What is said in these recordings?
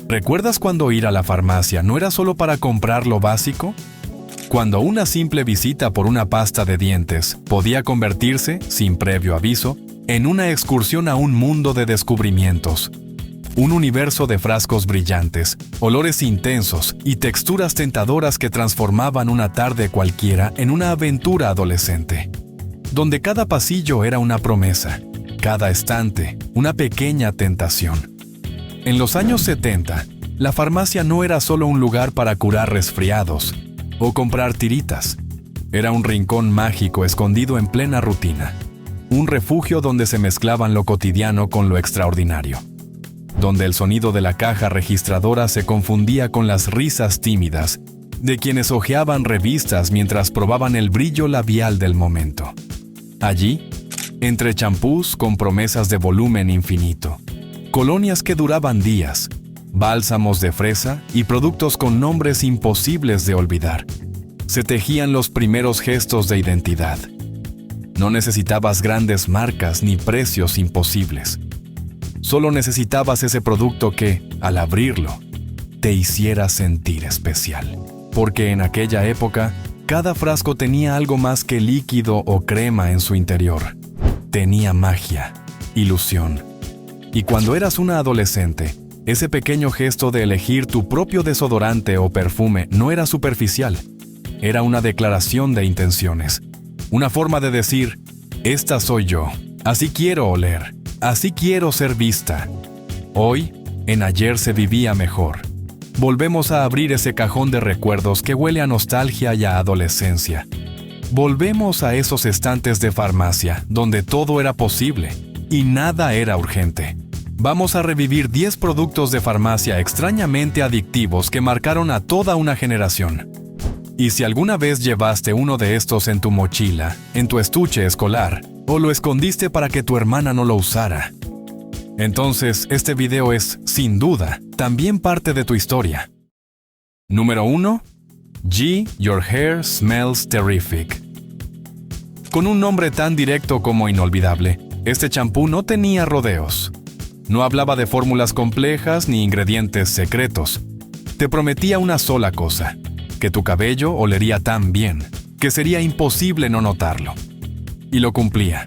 ¿Recuerdas cuando ir a la farmacia no era solo para comprar lo básico? Cuando una simple visita por una pasta de dientes podía convertirse, sin previo aviso, en una excursión a un mundo de descubrimientos. Un universo de frascos brillantes, olores intensos y texturas tentadoras que transformaban una tarde cualquiera en una aventura adolescente, donde cada pasillo era una promesa, cada estante una pequeña tentación. En los años 70, la farmacia no era solo un lugar para curar resfriados o comprar tiritas. Era un rincón mágico escondido en plena rutina. Un refugio donde se mezclaban lo cotidiano con lo extraordinario. Donde el sonido de la caja registradora se confundía con las risas tímidas de quienes hojeaban revistas mientras probaban el brillo labial del momento. Allí, entre champús con promesas de volumen infinito, colonias que duraban días, bálsamos de fresa y productos con nombres imposibles de olvidar, se tejían los primeros gestos de identidad. No necesitabas grandes marcas ni precios imposibles. Solo necesitabas ese producto que, al abrirlo, te hiciera sentir especial. Porque en aquella época, cada frasco tenía algo más que líquido o crema en su interior. Tenía magia, ilusión. Y cuando eras una adolescente, ese pequeño gesto de elegir tu propio desodorante o perfume no era superficial. Era una declaración de intenciones. Una forma de decir, esta soy yo, así quiero oler, así quiero ser vista. Hoy, en ayer se vivía mejor. Volvemos a abrir ese cajón de recuerdos que huele a nostalgia y a adolescencia. Volvemos a esos estantes de farmacia donde todo era posible y nada era urgente. Vamos a revivir 10 productos de farmacia extrañamente adictivos que marcaron a toda una generación. Y si alguna vez llevaste uno de estos en tu mochila, en tu estuche escolar, o lo escondiste para que tu hermana no lo usara, entonces este video es, sin duda, también parte de tu historia. Número 1. G. Your hair smells terrific. Con un nombre tan directo como inolvidable, este champú no tenía rodeos. No hablaba de fórmulas complejas ni ingredientes secretos. Te prometía una sola cosa, que tu cabello olería tan bien, que sería imposible no notarlo. Y lo cumplía.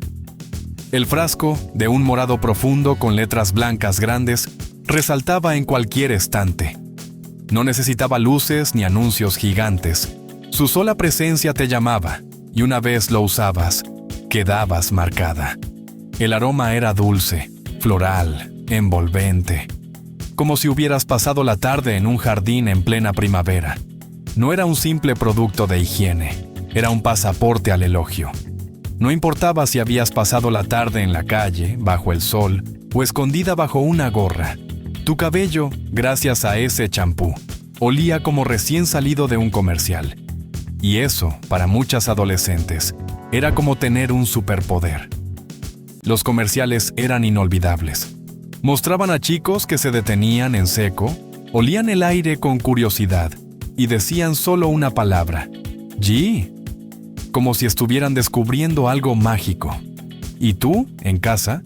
El frasco, de un morado profundo con letras blancas grandes, resaltaba en cualquier estante. No necesitaba luces ni anuncios gigantes. Su sola presencia te llamaba, y una vez lo usabas, quedabas marcada. El aroma era dulce, floral, envolvente, como si hubieras pasado la tarde en un jardín en plena primavera. No era un simple producto de higiene, era un pasaporte al elogio. No importaba si habías pasado la tarde en la calle, bajo el sol, o escondida bajo una gorra. Tu cabello, gracias a ese champú, olía como recién salido de un comercial. Y eso, para muchas adolescentes, era como tener un superpoder. Los comerciales eran inolvidables. Mostraban a chicos que se detenían en seco, olían el aire con curiosidad y decían solo una palabra, G, como si estuvieran descubriendo algo mágico. Y tú, en casa,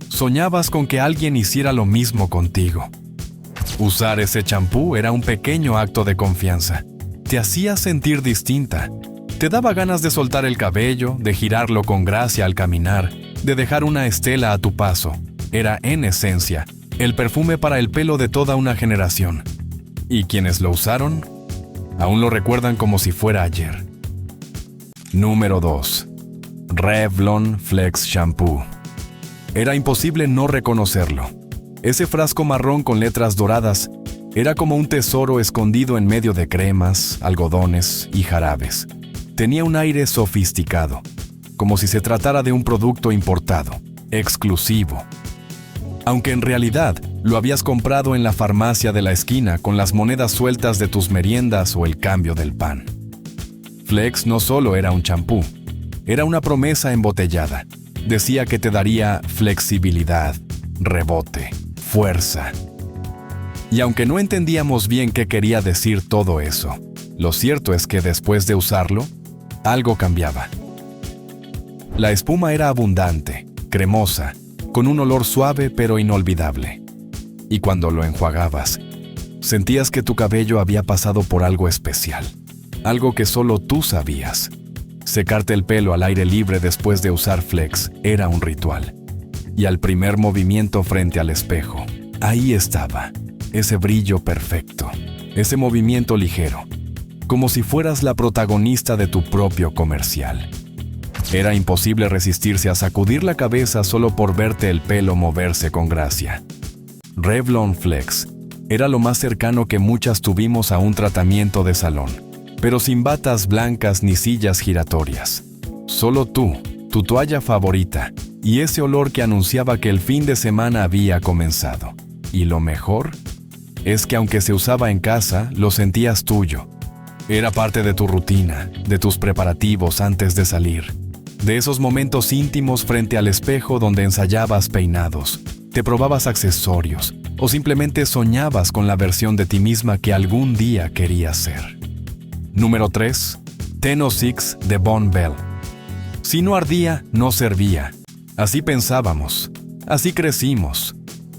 soñabas con que alguien hiciera lo mismo contigo. Usar ese champú era un pequeño acto de confianza. Te hacía sentir distinta. Te daba ganas de soltar el cabello, de girarlo con gracia al caminar, de dejar una estela a tu paso. Era, en esencia, el perfume para el pelo de toda una generación. Y quienes lo usaron, aún lo recuerdan como si fuera ayer. Número 2. Revlon Flex Shampoo. Era imposible no reconocerlo. Ese frasco marrón con letras doradas era como un tesoro escondido en medio de cremas, algodones y jarabes. Tenía un aire sofisticado, como si se tratara de un producto importado, exclusivo. Aunque en realidad lo habías comprado en la farmacia de la esquina con las monedas sueltas de tus meriendas o el cambio del pan. Flex no solo era un champú, era una promesa embotellada. Decía que te daría flexibilidad, rebote, fuerza. Y aunque no entendíamos bien qué quería decir todo eso, lo cierto es que después de usarlo, algo cambiaba. La espuma era abundante, cremosa, con un olor suave pero inolvidable. Y cuando lo enjuagabas, Sentías que tu cabello había pasado por algo especial, algo que solo tú sabías. Secarte el pelo al aire libre después de usar flex era un ritual. Y al primer movimiento frente al espejo, ahí estaba, ese brillo perfecto, ese movimiento ligero, como si fueras la protagonista de tu propio comercial. Era imposible resistirse a sacudir la cabeza solo por verte el pelo moverse con gracia. Revlon Flex era lo más cercano que muchas tuvimos a un tratamiento de salón, pero sin batas blancas ni sillas giratorias. Solo tú, tu toalla favorita, y ese olor que anunciaba que el fin de semana había comenzado. Y lo mejor es que aunque se usaba en casa, lo sentías tuyo. Era parte de tu rutina, de tus preparativos antes de salir, de esos momentos íntimos frente al espejo donde ensayabas peinados, te probabas accesorios o simplemente soñabas con la versión de ti misma que algún día querías ser. Número 3. Ten o Six de Von Bell. Si no ardía, no servía. Así pensábamos, así crecimos.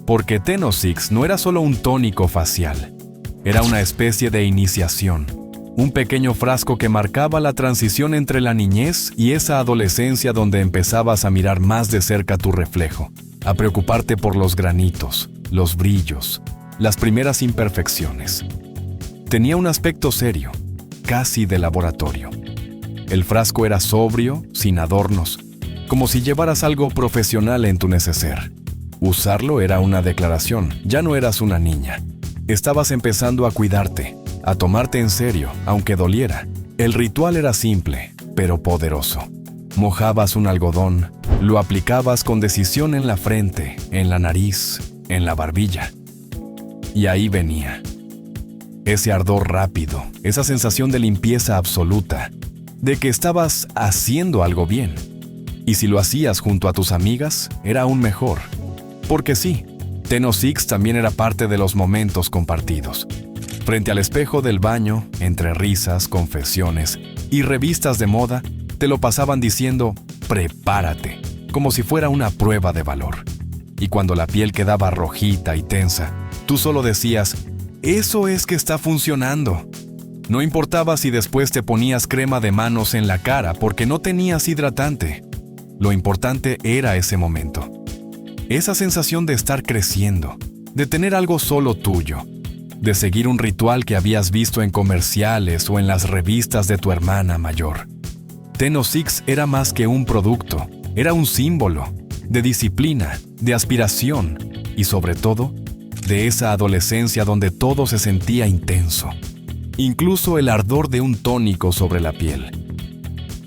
Porque Ten o Six no era solo un tónico facial, era una especie de iniciación. Un pequeño frasco que marcaba la transición entre la niñez y esa adolescencia donde empezabas a mirar más de cerca tu reflejo, a preocuparte por los granitos, los brillos, las primeras imperfecciones. Tenía un aspecto serio, casi de laboratorio. El frasco era sobrio, sin adornos, como si llevaras algo profesional en tu neceser. Usarlo era una declaración, ya no eras una niña. Estabas empezando a cuidarte, a tomarte en serio, aunque doliera. El ritual era simple, pero poderoso. Mojabas un algodón, lo aplicabas con decisión en la frente, en la nariz, en la barbilla. Y ahí venía. Ese ardor rápido, esa sensación de limpieza absoluta, de que estabas haciendo algo bien. Y si lo hacías junto a tus amigas, era aún mejor. Porque sí, Ten o Six también era parte de los momentos compartidos. Frente al espejo del baño, entre risas, confesiones y revistas de moda, te lo pasaban diciendo, prepárate, como si fuera una prueba de valor. Y cuando la piel quedaba rojita y tensa, tú solo decías, eso es que está funcionando. No importaba si después te ponías crema de manos en la cara porque no tenías hidratante. Lo importante era ese momento. Esa sensación de estar creciendo, de tener algo solo tuyo, de seguir un ritual que habías visto en comerciales o en las revistas de tu hermana mayor. Ten o Six era más que un producto, era un símbolo de disciplina, de aspiración y sobre todo, de esa adolescencia donde todo se sentía intenso. Incluso el ardor de un tónico sobre la piel.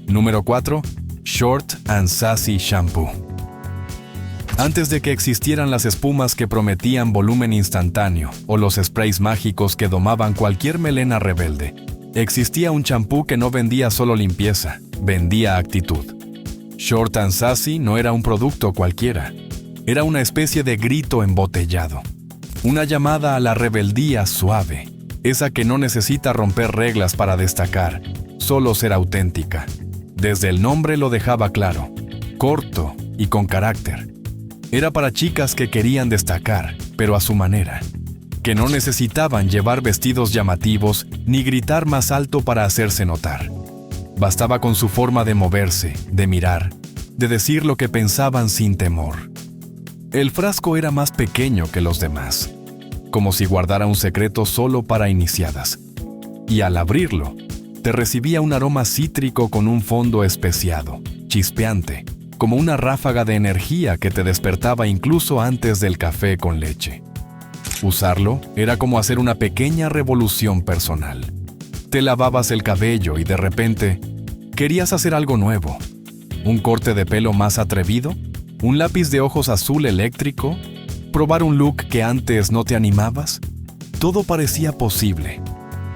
Número 4. Short and Sassy Shampoo. Antes de que existieran las espumas que prometían volumen instantáneo o los sprays mágicos que domaban cualquier melena rebelde, existía un champú que no vendía solo limpieza, vendía actitud. Short and Sassy no era un producto cualquiera, era una especie de grito embotellado. Una llamada a la rebeldía suave, esa que no necesita romper reglas para destacar, solo ser auténtica. Desde el nombre lo dejaba claro, corto y con carácter. Era para chicas que querían destacar, pero a su manera. Que no necesitaban llevar vestidos llamativos ni gritar más alto para hacerse notar. Bastaba con su forma de moverse, de mirar, de decir lo que pensaban sin temor. El frasco era más pequeño que los demás, como si guardara un secreto solo para iniciadas. Y al abrirlo, te recibía un aroma cítrico con un fondo especiado, chispeante, como una ráfaga de energía que te despertaba incluso antes del café con leche. Usarlo era como hacer una pequeña revolución personal. Te lavabas el cabello y de repente querías hacer algo nuevo. Un corte de pelo más atrevido, un lápiz de ojos azul eléctrico, probar un look que antes no te animabas. Todo parecía posible.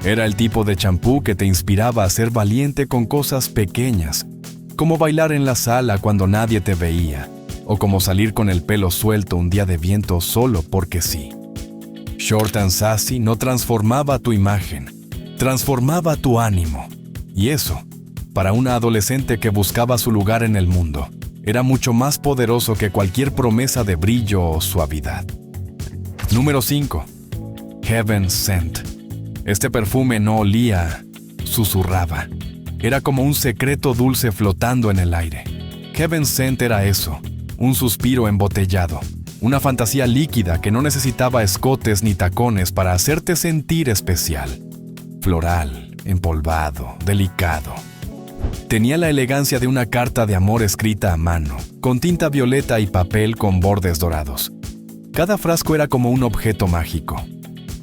Era el tipo de champú que te inspiraba a ser valiente con cosas pequeñas, como bailar en la sala cuando nadie te veía, o como salir con el pelo suelto un día de viento solo porque sí. Short and Sassy no transformaba tu imagen, transformaba tu ánimo. Y eso, para una adolescente que buscaba su lugar en el mundo, era mucho más poderoso que cualquier promesa de brillo o suavidad. Número 5. Heaven Scent. Este perfume no olía, susurraba. Era como un secreto dulce flotando en el aire. Heaven Scent era eso, un suspiro embotellado, una fantasía líquida que no necesitaba escotes ni tacones para hacerte sentir especial. Floral, empolvado, delicado. Tenía la elegancia de una carta de amor escrita a mano, con tinta violeta y papel con bordes dorados. Cada frasco era como un objeto mágico.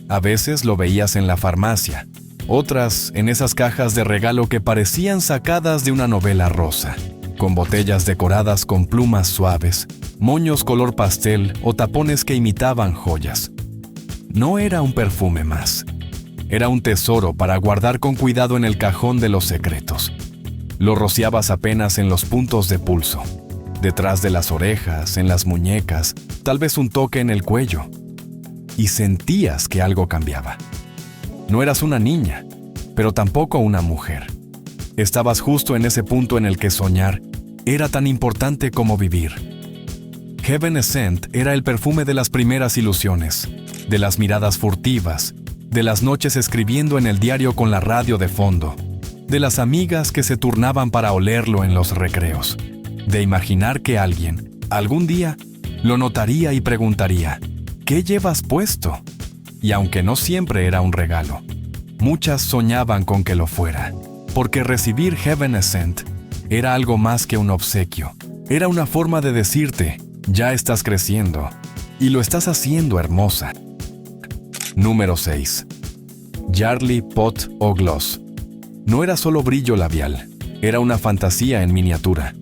A veces lo veías en la farmacia, otras en esas cajas de regalo que parecían sacadas de una novela rosa, con botellas decoradas con plumas suaves, moños color pastel o tapones que imitaban joyas. No era un perfume más. Era un tesoro para guardar con cuidado en el cajón de los secretos. Lo rociabas apenas en los puntos de pulso, detrás de las orejas, en las muñecas, tal vez un toque en el cuello. Y sentías que algo cambiaba. No eras una niña, pero tampoco una mujer. Estabas justo en ese punto en el que soñar era tan importante como vivir. Heaven Scent era el perfume de las primeras ilusiones, de las miradas furtivas, de las noches escribiendo en el diario con la radio de fondo, de las amigas que se turnaban para olerlo en los recreos, de imaginar que alguien, algún día, lo notaría y preguntaría, ¿qué llevas puesto? Y aunque no siempre era un regalo, muchas soñaban con que lo fuera, porque recibir Heaven Scent era algo más que un obsequio. Era una forma de decirte, ya estás creciendo, y lo estás haciendo hermosa. Número 6. Jarly Pot o Gloss. No era solo brillo labial, era una fantasía en miniatura.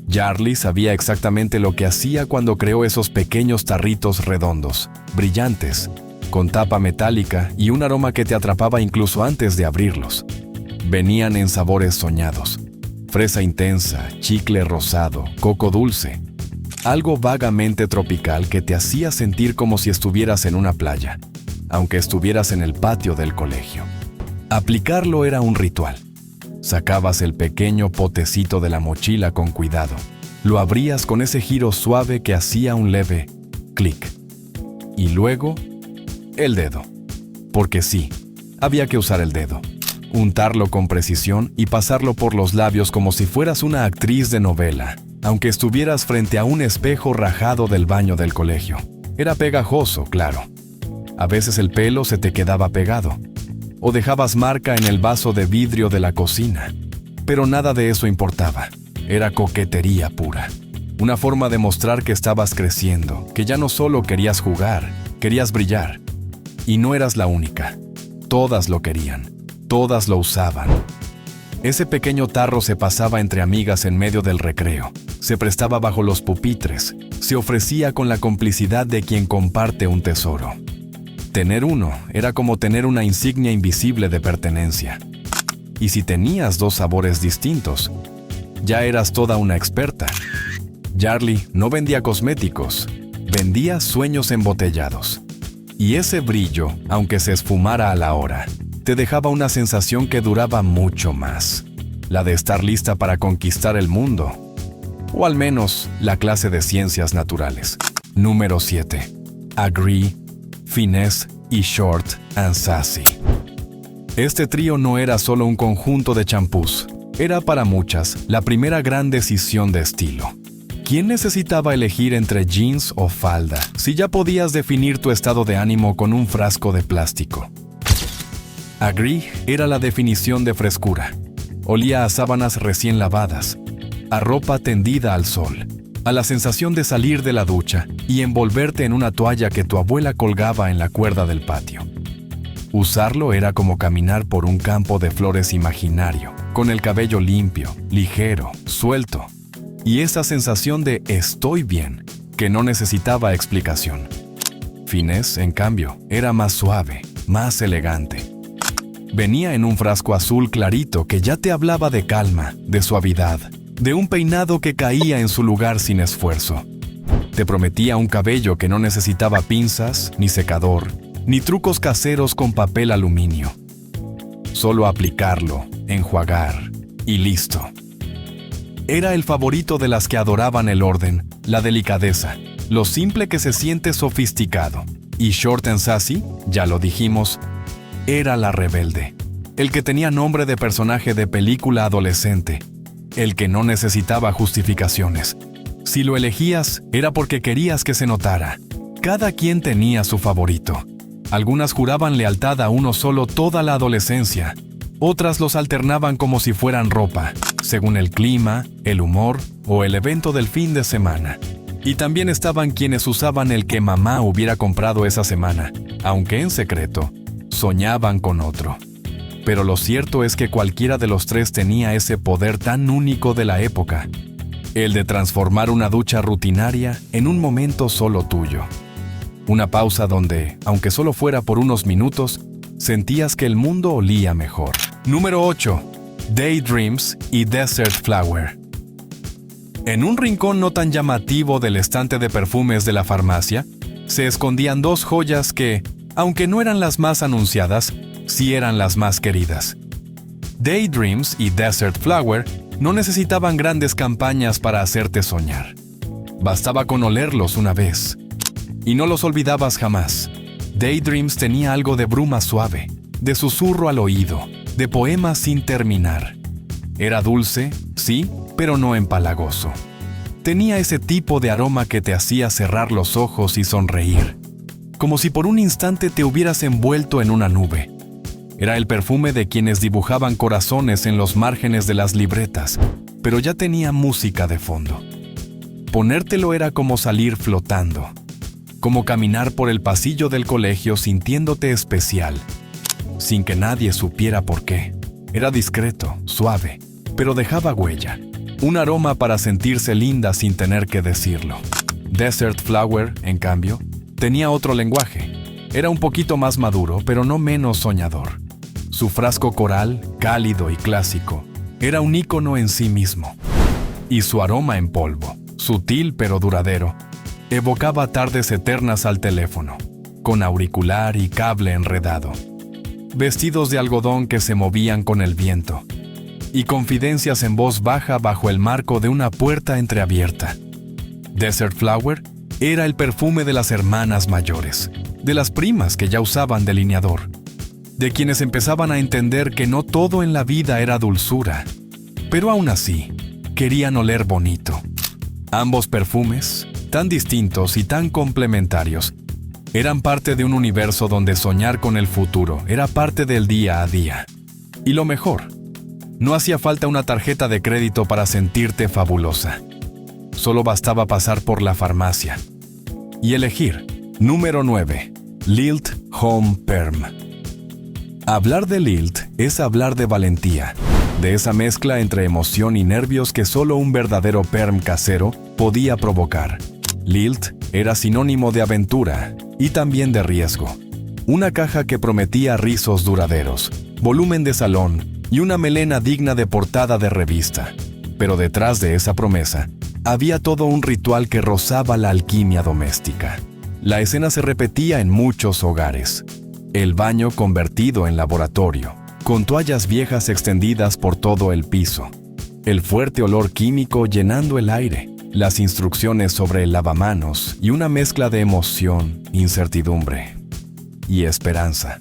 Jarly sabía exactamente lo que hacía cuando creó esos pequeños tarritos redondos, brillantes, con tapa metálica y un aroma que te atrapaba incluso antes de abrirlos. Venían en sabores soñados: fresa intensa, chicle rosado, coco dulce. Algo vagamente tropical que te hacía sentir como si estuvieras en una playa, aunque estuvieras en el patio del colegio. Aplicarlo era un ritual. Sacabas el pequeño potecito de la mochila con cuidado. Lo abrías con ese giro suave que hacía un leve clic. Y luego, el dedo. Porque sí, había que usar el dedo. Untarlo con precisión y pasarlo por los labios como si fueras una actriz de novela, aunque estuvieras frente a un espejo rajado del baño del colegio. Era pegajoso, claro. A veces el pelo se te quedaba pegado, o dejabas marca en el vaso de vidrio de la cocina. Pero nada de eso importaba. Era coquetería pura. Una forma de mostrar que estabas creciendo, que ya no solo querías jugar, querías brillar. Y no eras la única. Todas lo querían. Todas lo usaban. Ese pequeño tarro se pasaba entre amigas en medio del recreo. Se prestaba bajo los pupitres. Se ofrecía con la complicidad de quien comparte un tesoro. Tener uno era como tener una insignia invisible de pertenencia. Y si tenías dos sabores distintos, ya eras toda una experta. Jarly no vendía cosméticos, vendía sueños embotellados. Y ese brillo, aunque se esfumara a la hora, te dejaba una sensación que duraba mucho más. La de estar lista para conquistar el mundo. O al menos la clase de ciencias naturales. Número 7. Agree, Finesse y Short and Sassy. Este trío no era solo un conjunto de champús. Era para muchas la primera gran decisión de estilo. ¿Quién necesitaba elegir entre jeans o falda si ya podías definir tu estado de ánimo con un frasco de plástico? Agree era la definición de frescura. Olía a sábanas recién lavadas, a ropa tendida al sol, a la sensación de salir de la ducha y envolverte en una toalla que tu abuela colgaba en la cuerda del patio. Usarlo era como caminar por un campo de flores imaginario, con el cabello limpio, ligero, suelto, y esa sensación de estoy bien, que no necesitaba explicación. Finesse, en cambio, era más suave, más elegante. Venía en un frasco azul clarito que ya te hablaba de calma, de suavidad, de un peinado que caía en su lugar sin esfuerzo. Te prometía un cabello que no necesitaba pinzas, ni secador, ni trucos caseros con papel aluminio. Solo aplicarlo, enjuagar y listo. Era el favorito de las que adoraban el orden, la delicadeza, lo simple que se siente sofisticado, Y Short and Sassy, ya lo dijimos, era la rebelde, el que tenía nombre de personaje de película adolescente, el que no necesitaba justificaciones. Si lo elegías, era porque querías que se notara. Cada quien tenía su favorito. Algunas juraban lealtad a uno solo toda la adolescencia. Otras los alternaban como si fueran ropa, según el clima, el humor o el evento del fin de semana. Y también estaban quienes usaban el que mamá hubiera comprado esa semana, aunque en secreto, soñaban con otro. Pero lo cierto es que cualquiera de los tres tenía ese poder tan único de la época, el de transformar una ducha rutinaria en un momento solo tuyo. Una pausa donde, aunque solo fuera por unos minutos, sentías que el mundo olía mejor. Número 8. Daydreams y Desert Flower. En un rincón no tan llamativo del estante de perfumes de la farmacia, se escondían dos joyas que, aunque no eran las más anunciadas, sí eran las más queridas. Daydreams y Desert Flower no necesitaban grandes campañas para hacerte soñar. Bastaba con olerlos una vez. Y no los olvidabas jamás. Daydreams tenía algo de bruma suave, de susurro al oído, de poema sin terminar. Era dulce, sí, pero no empalagoso. Tenía ese tipo de aroma que te hacía cerrar los ojos y sonreír, como si por un instante te hubieras envuelto en una nube. Era el perfume de quienes dibujaban corazones en los márgenes de las libretas, pero ya tenía música de fondo. Ponértelo era como salir flotando, como caminar por el pasillo del colegio sintiéndote especial, sin que nadie supiera por qué. Era discreto, suave, pero dejaba huella. Un aroma para sentirse linda sin tener que decirlo. Desert Flower, en cambio, tenía otro lenguaje. Era un poquito más maduro, pero no menos soñador. Su frasco coral, cálido y clásico, era un ícono en sí mismo. Y su aroma en polvo, sutil pero duradero, evocaba tardes eternas al teléfono, con auricular y cable enredado. Vestidos de algodón que se movían con el viento. Y confidencias en voz baja bajo el marco de una puerta entreabierta. Desert Flower era el perfume de las hermanas mayores, de las primas que ya usaban delineador, de quienes empezaban a entender que no todo en la vida era dulzura, pero aún así, querían oler bonito. Ambos perfumes, tan distintos y tan complementarios, eran parte de un universo donde soñar con el futuro era parte del día a día. Y lo mejor, no hacía falta una tarjeta de crédito para sentirte fabulosa. Solo bastaba pasar por la farmacia y elegir. Número 9. Lilt Home Perm. Hablar de Lilt es hablar de valentía, de esa mezcla entre emoción y nervios que solo un verdadero perm casero podía provocar. Lilt era sinónimo de aventura y también de riesgo. Una caja que prometía rizos duraderos, volumen de salón y una melena digna de portada de revista. Pero detrás de esa promesa, había todo un ritual que rozaba la alquimia doméstica. La escena se repetía en muchos hogares. El baño convertido en laboratorio, con toallas viejas extendidas por todo el piso. El fuerte olor químico llenando el aire, las instrucciones sobre el lavamanos y una mezcla de emoción, incertidumbre y esperanza.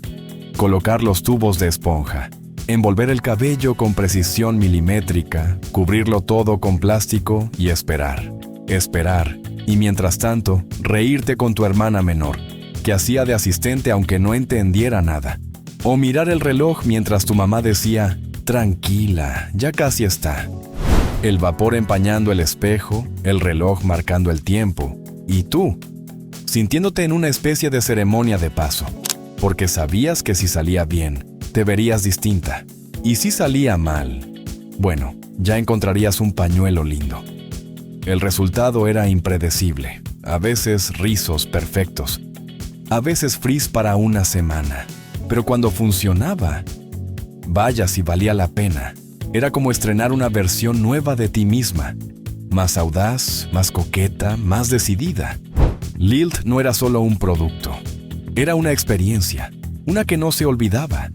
Colocar los tubos de esponja, envolver el cabello con precisión milimétrica, cubrirlo todo con plástico y esperar. Y mientras tanto, reírte con tu hermana menor, que hacía de asistente aunque no entendiera nada. O mirar el reloj mientras tu mamá decía, tranquila, ya casi está. El vapor empañando el espejo, el reloj marcando el tiempo, y tú, sintiéndote en una especie de ceremonia de paso, porque sabías que si salía bien, te verías distinta. Y si salía mal, bueno, ya encontrarías un pañuelo lindo. El resultado era impredecible, a veces rizos perfectos, a veces frizz para una semana. Pero cuando funcionaba, vaya si valía la pena. Era como estrenar una versión nueva de ti misma, más audaz, más coqueta, más decidida. Lilt no era solo un producto, era una experiencia, una que no se olvidaba.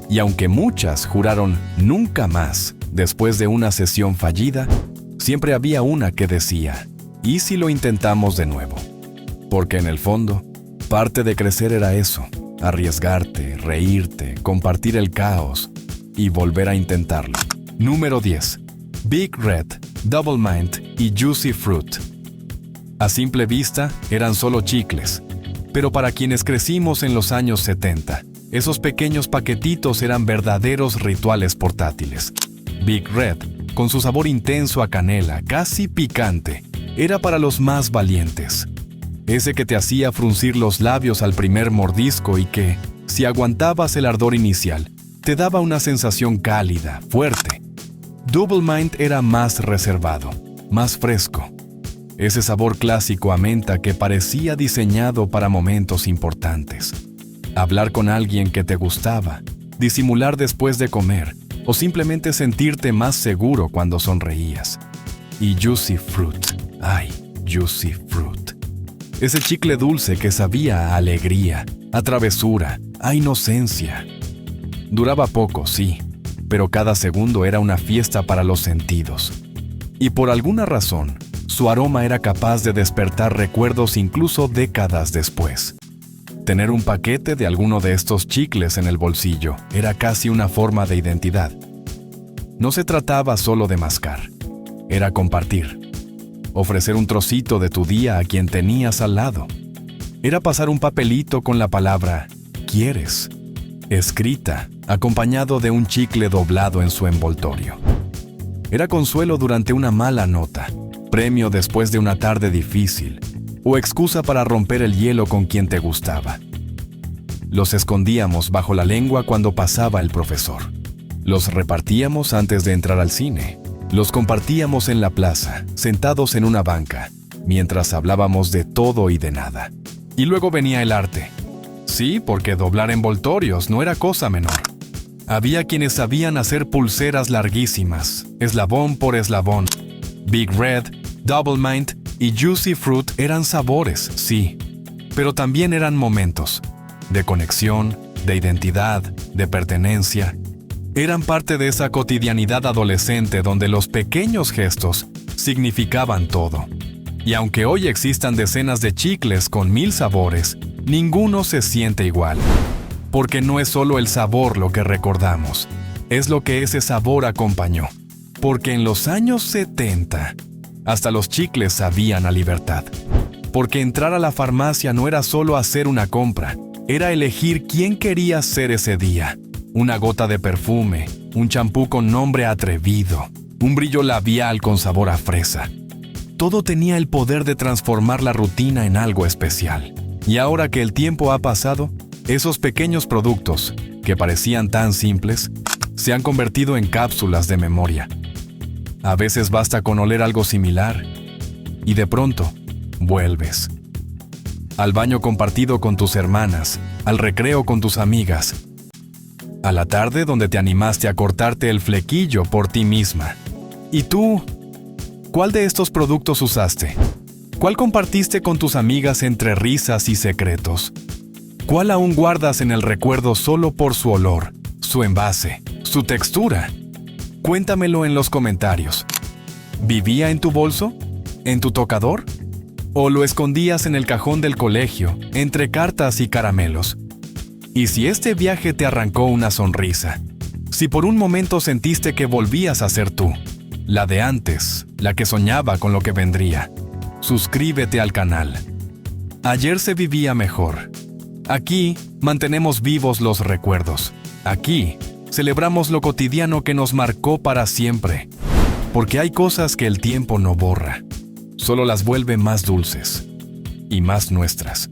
Y aunque muchas juraron nunca más después de una sesión fallida, siempre había una que decía, ¿y si lo intentamos de nuevo? Porque en el fondo, Parte de crecer era eso, arriesgarte, reírte, compartir el caos y volver a intentarlo. Número 10. Big Red, Double Mint y Juicy Fruit. A simple vista, eran solo chicles, pero para quienes crecimos en los años 70, esos pequeños paquetitos eran verdaderos rituales portátiles. Big Red, con su sabor intenso a canela, casi picante, era para los más valientes. Ese que te hacía fruncir los labios al primer mordisco y que, si aguantabas el ardor inicial, te daba una sensación cálida, fuerte. Double Mint era más reservado, más fresco. Ese sabor clásico a menta que parecía diseñado para momentos importantes. Hablar con alguien que te gustaba, disimular después de comer o simplemente sentirte más seguro cuando sonreías. Y Juicy Fruit. ¡Ay, Juicy Fruit! Ese chicle dulce que sabía a alegría, a travesura, a inocencia. Duraba poco, sí, pero cada segundo era una fiesta para los sentidos. Y por alguna razón, su aroma era capaz de despertar recuerdos incluso décadas después. Tener un paquete de alguno de estos chicles en el bolsillo era casi una forma de identidad. No se trataba solo de mascar, era compartir. Ofrecer un trocito de tu día a quien tenías al lado. Era pasar un papelito con la palabra «quieres», escrita, acompañado de un chicle doblado en su envoltorio. Era consuelo durante una mala nota, premio después de una tarde difícil, o excusa para romper el hielo con quien te gustaba. Los escondíamos bajo la lengua cuando pasaba el profesor. Los repartíamos antes de entrar al cine. Los compartíamos en la plaza, sentados en una banca, mientras hablábamos de todo y de nada. Y luego venía el arte. Sí, porque doblar envoltorios no era cosa menor. Había quienes sabían hacer pulseras larguísimas, eslabón por eslabón. Big Red, Double Mint y Juicy Fruit eran sabores, sí, pero también eran momentos de conexión, de identidad, de pertenencia. Eran parte de esa cotidianidad adolescente donde los pequeños gestos significaban todo. Y aunque hoy existan decenas de chicles con 1000 sabores, ninguno se siente igual. Porque no es solo el sabor lo que recordamos, es lo que ese sabor acompañó. Porque en los años 70, hasta los chicles sabían a libertad. Porque entrar a la farmacia no era solo hacer una compra, era elegir quién querías ser ese día. Una gota de perfume, un champú con nombre atrevido, un brillo labial con sabor a fresa. Todo tenía el poder de transformar la rutina en algo especial. Y ahora que el tiempo ha pasado, esos pequeños productos, que parecían tan simples, se han convertido en cápsulas de memoria. A veces basta con oler algo similar, y de pronto, vuelves. Al baño compartido con tus hermanas, al recreo con tus amigas, a la tarde donde te animaste a cortarte el flequillo por ti misma. ¿Y tú? ¿Cuál de estos productos usaste? ¿Cuál compartiste con tus amigas entre risas y secretos? ¿Cuál aún guardas en el recuerdo solo por su olor, su envase, su textura? Cuéntamelo en los comentarios. ¿Vivía en tu bolso? ¿En tu tocador? ¿O lo escondías en el cajón del colegio, entre cartas y caramelos? Y si este viaje te arrancó una sonrisa, si por un momento sentiste que volvías a ser tú, la de antes, la que soñaba con lo que vendría, suscríbete al canal. Ayer se vivía mejor. Aquí mantenemos vivos los recuerdos. Aquí celebramos lo cotidiano que nos marcó para siempre. Porque hay cosas que el tiempo no borra, solo las vuelve más dulces y más nuestras.